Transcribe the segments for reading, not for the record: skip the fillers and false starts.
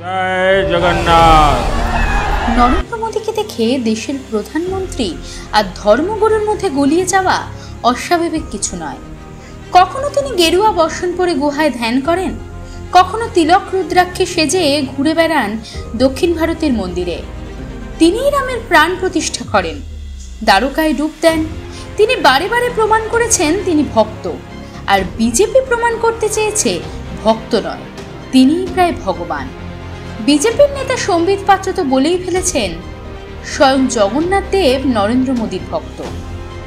জয় জগন্নাথ। নরেন্দ্র মোদীকে দেখে দেশের প্রধানমন্ত্রী আর ধর্মগুরুর মধ্যে গলিয়ে যাওয়া অস্বাভাবিক কিছু নয়। কখনো তিনি গেরুয়া বর্ষণ পরে গুহায় ধ্যান করেন, কখনো তিলক রুদ্রাক্ষে সেজে ঘুরে বেড়ান দক্ষিণ ভারতের মন্দিরে। তিনিই রামের প্রাণ প্রতিষ্ঠা করেন, দ্বারকায় ডুব দেন। তিনি বারে বারে প্রমাণ করেছেন তিনি ভক্ত, আর বিজেপি প্রমাণ করতে চেয়েছে ভক্ত নয়, তিনিই প্রায় ভগবান। বিজেপির নেতা সম্বিত পাত্র তো বলেই ফেলেছেন স্বয়ং জগন্নাথ দেব নরেন্দ্র মোদীর ভক্ত।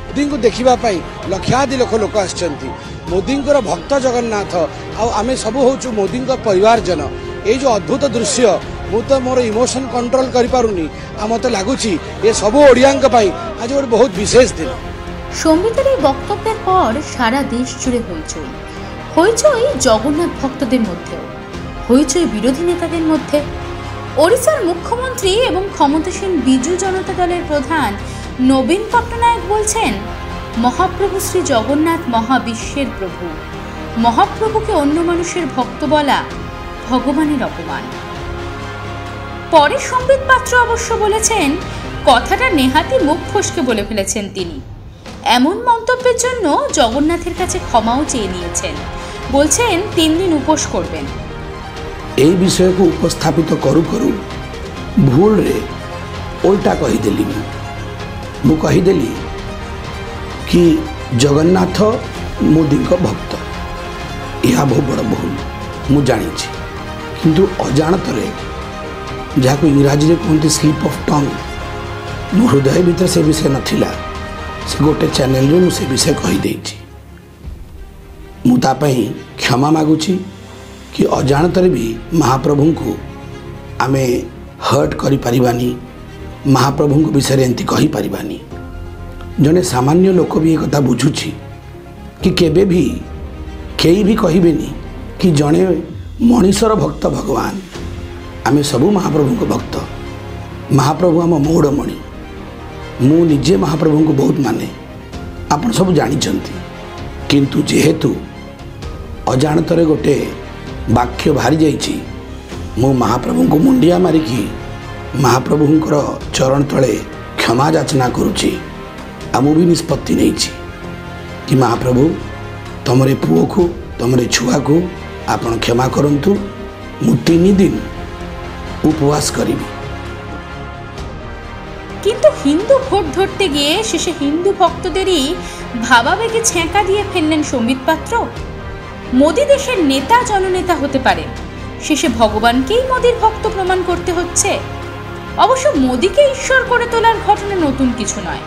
মোদীଙ୍କୁ ଦେଖିବା ପାଇଁ ଲକ୍ଷାଧିକ ଲୋକ ଆସିଛନ୍ତି। ମୋଦୀଙ୍କର ଭକ୍ତ ଜଗନ୍ନାଥ ଆଉ ଆମେ ସବୁ ହଉଛୁ ମୋଦୀଙ୍କ ପରିବାରଜନ। ଏଇ ଯୋଉ ଅଦ୍ଭୁତ ଦୃଶ୍ୟ, ମୁଁ ତ ମୋର ଇମୋସନ କଣ୍ଟ୍ରୋଲ କରିପାରୁନି। ଆଉ ମତେ ଲାଗୁଛି ଏ ସବୁ ଓଡ଼ିଆଙ୍କ ପାଇଁ ଆଜି ଗୋଟେ ବହୁତ ବିଶେଷ ଦିନ। সম্বিতের এই বক্তব্যের পর সারা দেশ জুড়ে হইচই। হইচই জগন্নাথ ভক্তদের মধ্যেও, হইচই বিরোধী নেতাদের মধ্যে। ওড়িশার মুখ্যমন্ত্রী এবং ক্ষমতাসীন বিজু জনতা দলের প্রধান নবীন পট্টনায়ক বলছেন, মহাপ্রভু শ্রী জগন্নাথ মহাবিশ্বের প্রভু। মহাপ্রভুকে অন্য মানুষের ভক্ত বলা ভগবানের অপমান। পরে সম্বিত পাত্র অবশ্য বলেছেন, কথাটা নেহাতি মুখ ফসকে বলে ফেলেছেন তিনি। এমন মন্তব্যের জন্য জগন্নাথের কাছে ক্ষমাও চেয়ে নিয়েছেন। বলছেন 3 দিন উপোস করবেন। এই বিষয়କୁ ଉପସ୍ଥାପିତ କରୁ କରୁ ଭୁଲରେ ଓଲଟା କହିଦେଲି। ମୁଁ କହିଦେଲି କି ଜଗନ୍ନାଥ ମୋଦୀଙ୍କ ଭକ୍ତ। ଏହା ବହୁ ବଡ଼ ଭୁଲ, ମୁଁ ଜାଣିଛି। କିନ୍ତୁ ଅଜାଣତରେ, ଯାହାକୁ ଇଂରାଜୀରେ କୁହନ୍ତି ସ୍ଲିପ୍ ଅଫ୍ ଟଙ୍ଗ, ମୋ ହୃଦୟ ଭିତରେ ସେ ବିଷୟ ନଥିଲା। ସେ ଗୋଟେ ଚ୍ୟାନେଲରେ ମୁଁ ସେ ବିଷୟ କହିଦେଇଛି। ମୁଁ ତା ପାଇଁ କ୍ଷମା ମାଗୁଛି कि अजाणତରେ भी महाप्रभुଙ୍କୁ आमे हर्ट करि परिबानी, महाप्रभुଙ୍କ विषय एंती कहि परिबानी। जने सामान्य लोक भी एक कथा बुझुछि कि केबे भी केई भी कहिबेनी कि जने मनीषर भक्त भगवान। आमे सबु महाप्रभुଙ୍କ भक्त। महाप्रभु आम मौड़मणि। मु निजे महाप्रभुଙ୍କୁ बहुत माने, आपण सब जानिछंती। किंतु जेहेतु अजाणତରେ गोटे वाक्य बाहरी जाइछि, मु महाप्रभुଙ୍କୁ मुंडिया मारिकी महाप्रभुଙ୍କର चरण तले क्षमा याचना करुछि। आ मु भी निष्पत्ति नेछि कि महाप्रभु तमरे पुओ को, तमरे छुआ को आपण क्षमा करंतु। मु 3 दिन उपवास करिबि। কিন্তু হিন্দু ভোট ধরতে গিয়ে শেষে হিন্দু ভক্তদেরই ভাবাবেগে ছ্যাঁকা দিয়ে ফেললেন সম্বিত পাত্র। মোদী দেশের নেতা জননেতা হতে পারে, শেষে ভগবানকেই মোদীর ভক্ত প্রমাণ করতে হচ্ছে। অবশ্য মোদীকে ঈশ্বর করে তোলার ঘটনা নতুন কিছু নয়।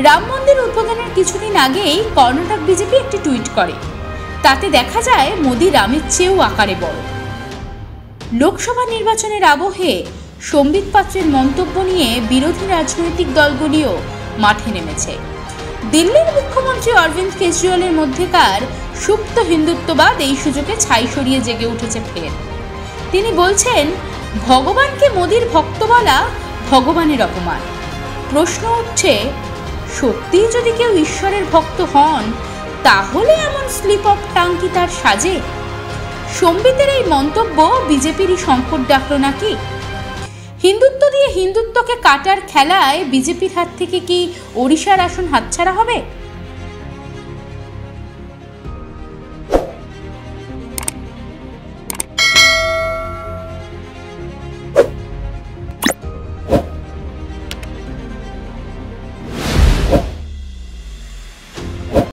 রাম মন্দির উদ্বোধনের কিছুদিন আগেই কর্ণাটক বিজেপি একটি টুইট করে। তাতে দেখা যায় মোদী রামের চেয়েও আকারে বড়। লোকসভা নির্বাচনের আবহে সম্বিত পাত্রের মন্তব্য নিয়ে বিরোধী রাজনৈতিক দলগুলিও মাঠে নেমেছে। দিল্লির মুখ্যমন্ত্রী অরবিন্দ কেজরিওয়ালের মধ্যেকার সুপ্ত হিন্দুত্ববাদ এই সুযোগে ছাই সরিয়ে জেগে উঠেছে ফের। তিনি বলছেন, ভগবানকে মোদীর ভক্ত বলা ভগবানের অপমান। প্রশ্ন উঠছে, সত্যিই যদি কেউ ঈশ্বরের ভক্ত হন, তাহলে এমন স্লিপ অফ টাং কি তার সাজে? সম্বিতের এই মন্তব্য বিজেপিরই সংকট ডাকল নাকি? হিন্দুত্ব দিয়ে হিন্দুত্বকে কাটার খেলায় বিজেপির হাত থেকে কি ওড়িশার আসন হাতছাড়া হবে?